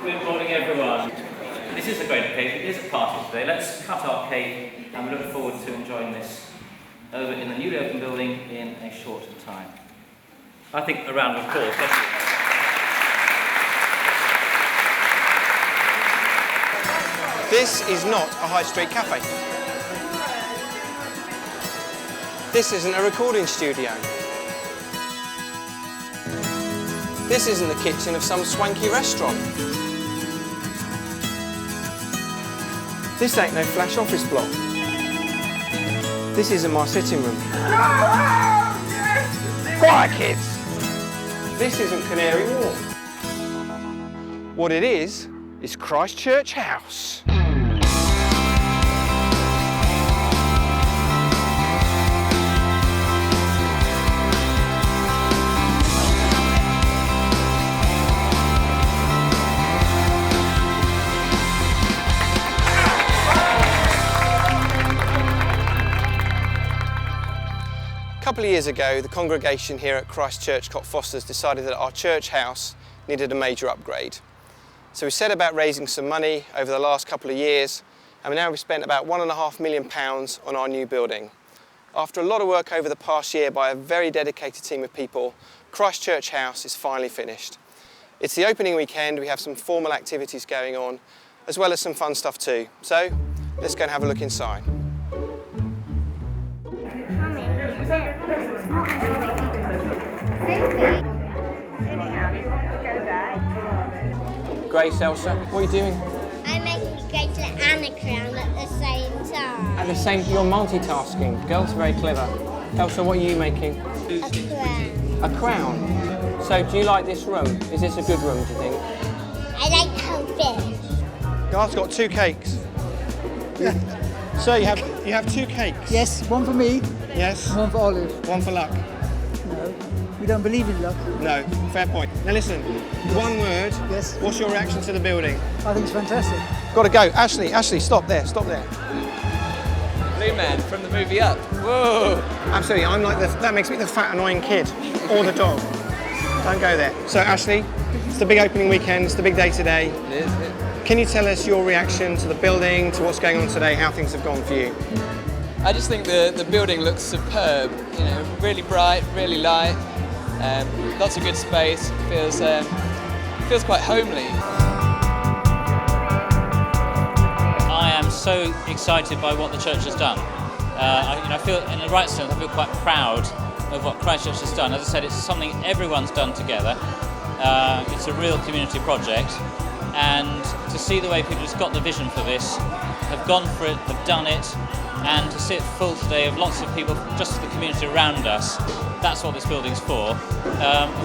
Good morning, everyone. This is a great occasion. It is a party today. Let's cut our cake and we look forward to enjoying this over in the newly opened building in a short time. I think a round of applause. This is not a high street cafe. This isn't a recording studio. This isn't the kitchen of some swanky restaurant. This ain't no flash office block. This isn't my sitting room. Quiet, kids! This isn't Canary Wharf. What it is Christchurch House. A couple of years ago, the congregation here at Christchurch Cockfosters decided that our church house needed a major upgrade. So we set about raising some money over the last couple of years, and now we've spent about £1.5 million on our new building. After a lot of work over the past year by a very dedicated team of people, Christchurch House is finally finished. It's the opening weekend, we have some formal activities going on, as well as some fun stuff too. So, let's go and have a look inside. Grace, Elsa, what are you doing? I'm making Grace and a crown at the same time. At the same time, you're multitasking. Girls are very clever. Elsa, what are you making? A crown. A crown. So, do you like this room? Is this a good room, do you think? I like how big. Garth's got 2 cakes. So you have 2 cakes? Yes, one for me. Yes. And one for Olive. One for luck? No, we don't believe in luck. No, fair point. Now listen, one word. Yes. What's your reaction to the building? I think it's fantastic. Got to go. Ashley, stop there. Blue Man from the movie Up. Whoa! Absolutely, that makes me the fat annoying kid, or the dog. Don't go there. So Ashley, it's the big opening weekend, it's the big day today. It is. Can you tell us your reaction to the building, to what's going on today, how things have gone for you? I just think the building looks superb. You know, really bright, really light. Lots of good space. Feels quite homely. I am so excited by what the church has done. I feel, in the right sense, I feel quite proud of what Christchurch has done. As I said, it's something everyone's done together. It's a real community project. And to see the way people just got the vision for this, have gone for it, have done it, and to see it full today of lots of people, just the community around us, that's what this building's for.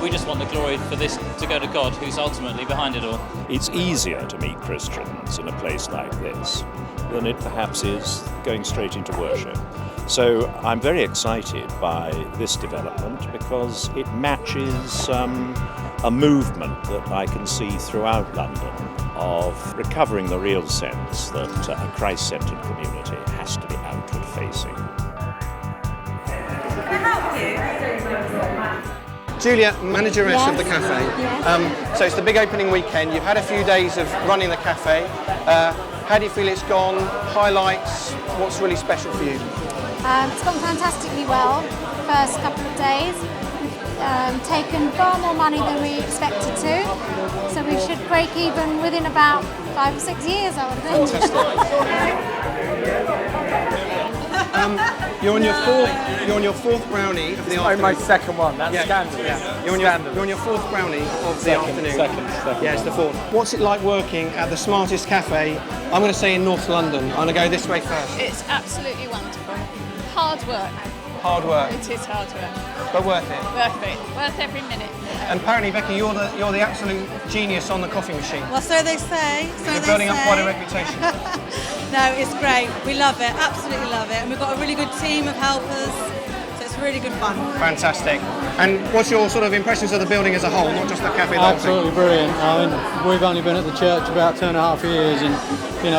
We just want the glory for this to go to God, who's ultimately behind it all. It's easier to meet Christians in a place like this than it perhaps is going straight into worship. So I'm very excited by this development because it matches a movement that I can see throughout London of recovering the real sense that a Christ-centred community has to be outward facing. Can I help you? Julia, manageress of the cafe. Yes. So it's the big opening weekend. You've had a few days of running the cafe. How do you feel it's gone? Highlights? What's really special for you? It's gone fantastically well. First couple of days. We've taken far more money than we expected to. So we should break even within about 5 or 6 years, I would think. You're on your fourth brownie of the afternoon. My second one. That's scandalous. Yeah. You're on your fourth brownie of the afternoon. Second. Yeah, it's the fourth. What's it like working at the smartest cafe? I'm going to say in North London. I'm going to go this way first. It's absolutely wonderful. Hard work. Hard work, It is hard work. but worth it. Worth it. Worth every minute. And apparently, Becky, you're the absolute genius on the coffee machine. Well, so they say. You're building up quite a reputation. No, it's great. We love it. Absolutely love it. And we've got a really good team of helpers. So it's really good fun. Fantastic. And what's your sort of impressions of the building as a whole, not just the cafe? Absolutely brilliant. I mean, we've only been at the church about 2.5 years, and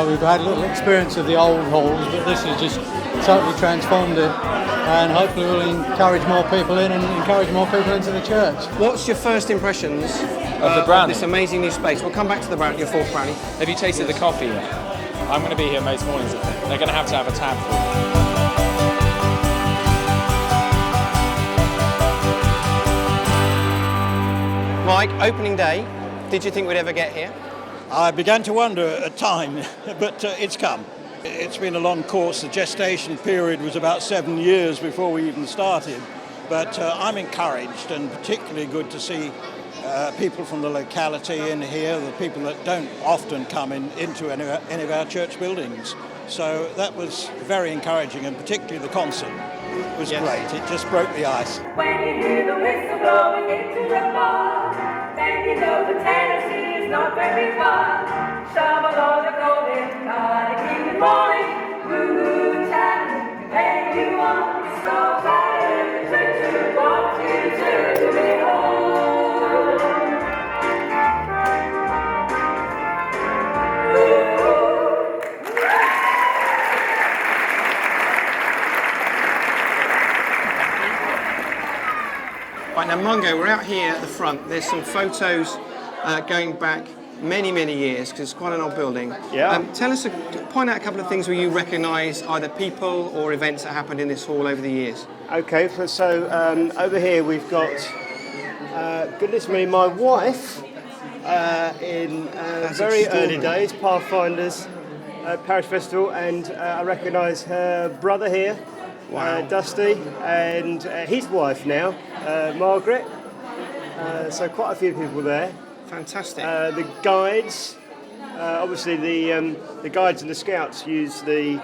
we've had a little experience of the old halls, but this has just totally transformed it. And hopefully we'll encourage more people in and encourage more people into the church. What's your first impressions the brownie. This amazing new space. We'll come back to the brownie, your fourth brownie. Have you tasted the coffee yet? I'm going to be here most mornings, I think. They're going to have a tab for it. Mike, opening day, did you think we'd ever get here? I began to wonder at time, but it's come. It's been a long course. The gestation period was about 7 years before we even started. But I'm encouraged, and particularly good to see people from the locality in here, the people that don't often come into any of our church buildings. So that was very encouraging, and particularly the concert was great. It just broke the ice. When you hear the whistle blowing into the bar, then you know the Tennessee is not very far. Shovel on the golden gotta keep it rolling. Woo-hoo, chatting, there you are. So tired, to walk to me home. Right, now Mungo, we're out here at the front. There's some photos going back many, many years, because it's quite an old building. Yeah. Point out a couple of things where you recognise either people or events that happened in this hall over the years. Okay, so over here we've got, goodness me, my wife in very early days, Pathfinders Parish Festival, and I recognise her brother here, Dusty, and his wife now, Margaret. So quite a few people there. Fantastic. The guides, obviously the guides and the scouts use the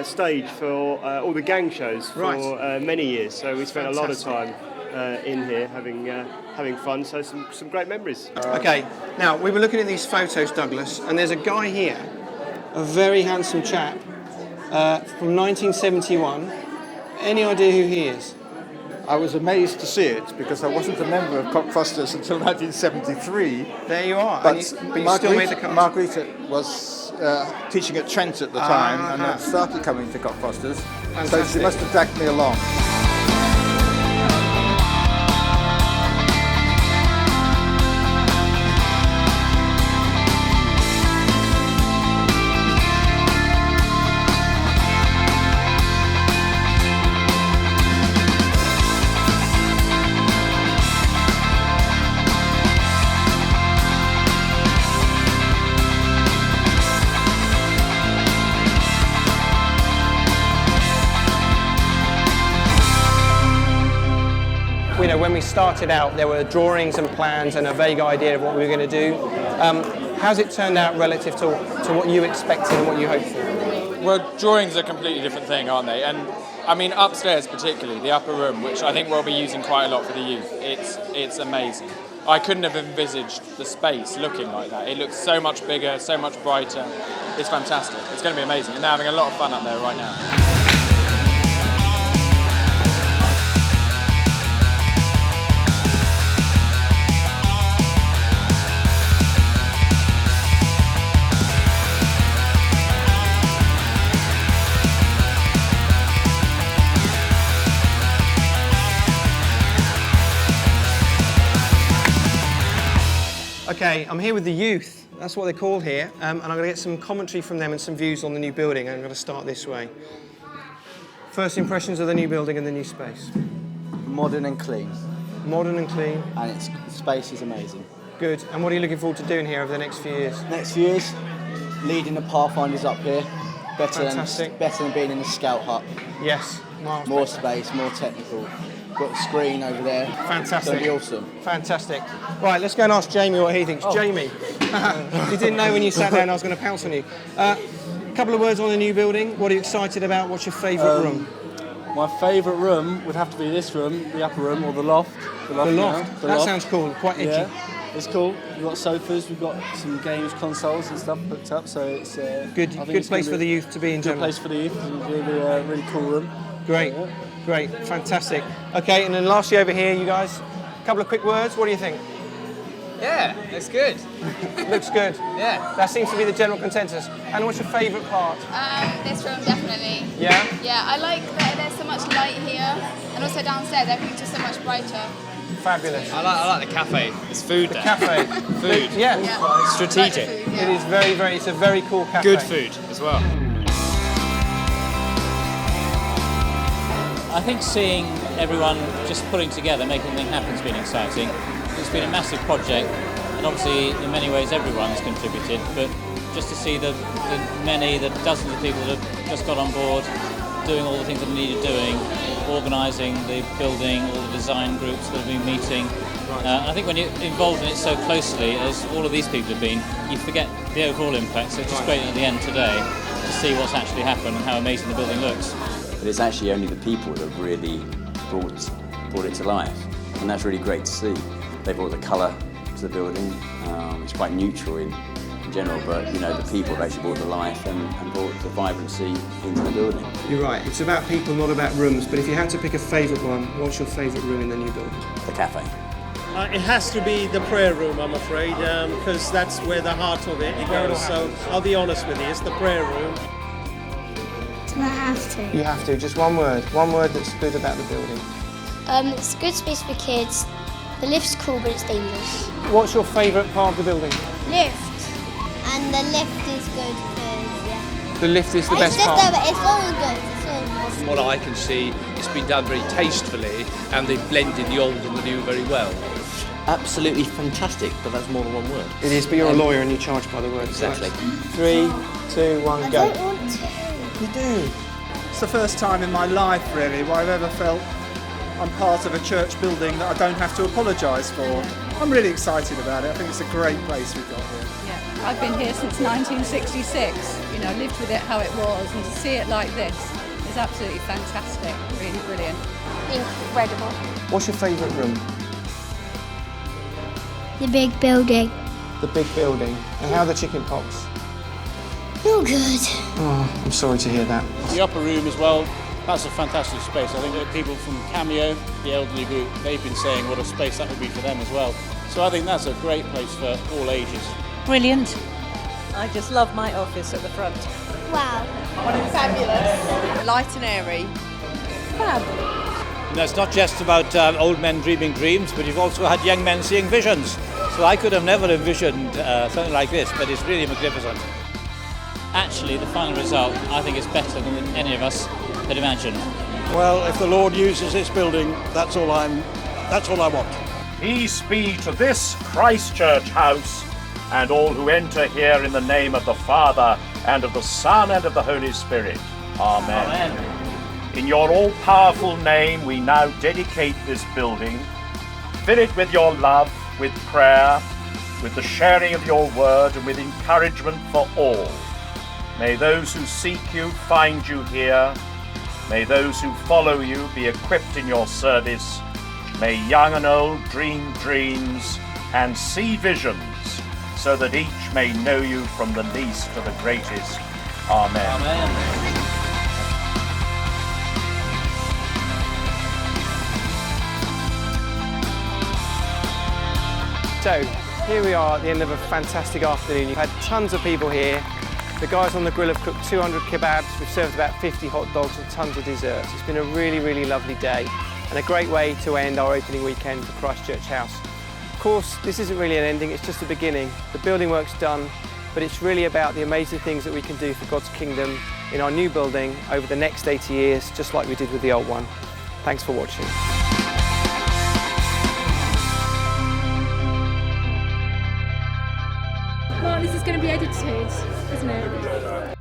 stage for all the gang shows for many years. So we spent a lot of time in here having fun. So some great memories. Okay, now we were looking at these photos, Douglas, and there's a guy here, a very handsome chap from 1971. Any idea who he is? I was amazed to see it because I wasn't a member of Cockfosters until 1973. There you are. But, you still made the cut. Margarita was teaching at Trent at the time and I started coming to Cockfosters. So she must have dragged me along. When we started out, there were drawings and plans and a vague idea of what we were going to do. How's it turned out relative to what you expected and what you hoped for? Well, drawings are a completely different thing, aren't they? And I mean, upstairs particularly, the upper room, which I think we'll be using quite a lot for the youth, it's amazing. I couldn't have envisaged the space looking like that. It looks so much bigger, so much brighter. It's fantastic. It's going to be amazing. And they're having a lot of fun up there right now. Okay, I'm here with the youth. That's what they're called here. And I'm going to get some commentary from them and some views on the new building. I'm going to start this way. First impressions of the new building and the new space. Modern and clean. Modern and clean. And its space is amazing. Good. And what are you looking forward to doing here over the next few years? Next few years, leading the Pathfinders up here. Better than being in the Scout Hut. Yes. More space, more technical. Got the screen over there. Fantastic. It's going to be awesome. Fantastic. Right, let's go and ask Jamie what he thinks. Jamie, you didn't know when you sat down I was going to pounce on you. A couple of words on the new building. What are you excited about? What's your favourite room? My favourite room would have to be this room, the upper room, or the loft. The loft. That sounds cool. Quite edgy. Yeah, it's cool. We've got sofas. We've got some games consoles and stuff hooked up. So it's good place for the youth to be in general. Good place for the youth. It's really cool room. Great. Great, fantastic. Okay, and then lastly over here, you guys, a couple of quick words. What do you think? Yeah, it's good. Looks good. Yeah. That seems to be the general consensus. And what's your favourite part? This room, definitely. Yeah? Yeah, I like that there's so much light here, and also downstairs everything's just so much brighter. Fabulous. I like the cafe. It's food there. Cafe. Food. Yeah. Strategic. It is very, it's a very cool cafe. Good food as well. I think seeing everyone just pulling together, making something happen has been exciting. It's been a massive project, and obviously in many ways everyone's contributed, but just to see the dozens of people that have just got on board, doing all the things that are needed doing, organising the building, all the design groups that have been meeting. I think when you're involved in it so closely, as all of these people have been, you forget the overall impact, so it's just great at the end today to see what's actually happened and how amazing the building looks. But it's actually only the people that have really brought it to life, and that's really great to see. They brought the colour to the building. It's quite neutral in general, but you know, the people have actually brought the life and brought the vibrancy into the building. You're right, it's about people, not about rooms, but if you had to pick a favourite one, what's your favourite room in the new building? The cafe. It has to be the prayer room, I'm afraid, because that's where the heart of it goes. So I'll be honest with you, it's the prayer room. Do I have to? You have to, just one word that's good about the building. It's a good space for kids. The lift's cool, but it's dangerous. What's your favourite part of the building? Lift. And the lift is good because, yeah. The lift is the best part. It's all good. It's all good. From what I can see, it's been done very tastefully, and they've blended the old and the new very well. Absolutely fantastic, but that's more than one word. It is, but you're a lawyer and you charge by the word. Exactly. 3, 2, 1, go. I don't want to. You do. It's the first time in my life, really, where I've ever felt I'm part of a church building that I don't have to apologise for. I'm really excited about it. I think it's a great place we've got here. Yeah, I've been here since 1966. You know, lived with it how it was, and to see it like this is absolutely fantastic. Really brilliant. Incredible. What's your favourite room? The big building. The big building. And how are the chicken pox? Not good. Oh, I'm sorry to hear that. The upper room as well, that's a fantastic space. I think that people from Cameo, the elderly group, they've been saying what a space that would be for them as well. So I think that's a great place for all ages. Brilliant. I just love my office at the front. Wow. Fabulous. Light and airy. Fab. No, it's not just about old men dreaming dreams, but you've also had young men seeing visions. So I could have never envisioned something like this, but it's really magnificent. Actually, the final result, I think, is better than any of us had imagined. Well, if the Lord uses this building, that's all I want. Peace be to this Christ Church house, and all who enter here in the name of the Father, and of the Son, and of the Holy Spirit. Amen. Amen. In your all-powerful name, we now dedicate this building. Fill it with your love, with prayer, with the sharing of your word, and with encouragement for all. May those who seek you find you here. May those who follow you be equipped in your service. May young and old dream dreams and see visions, so that each may know you from the least to the greatest. Amen. Amen. So, here we are at the end of a fantastic afternoon. You've had tons of people here. The guys on the grill have cooked 200 kebabs. We've served about 50 hot dogs and tons of desserts. It's been a really, really lovely day and a great way to end our opening weekend for Christ Church House. Of course, this isn't really an ending, it's just the beginning. The building work's done, but it's really about the amazing things that we can do for God's kingdom in our new building over the next 80 years, just like we did with the old one. Thanks for watching. Mark, this is going to be edited, isn't it?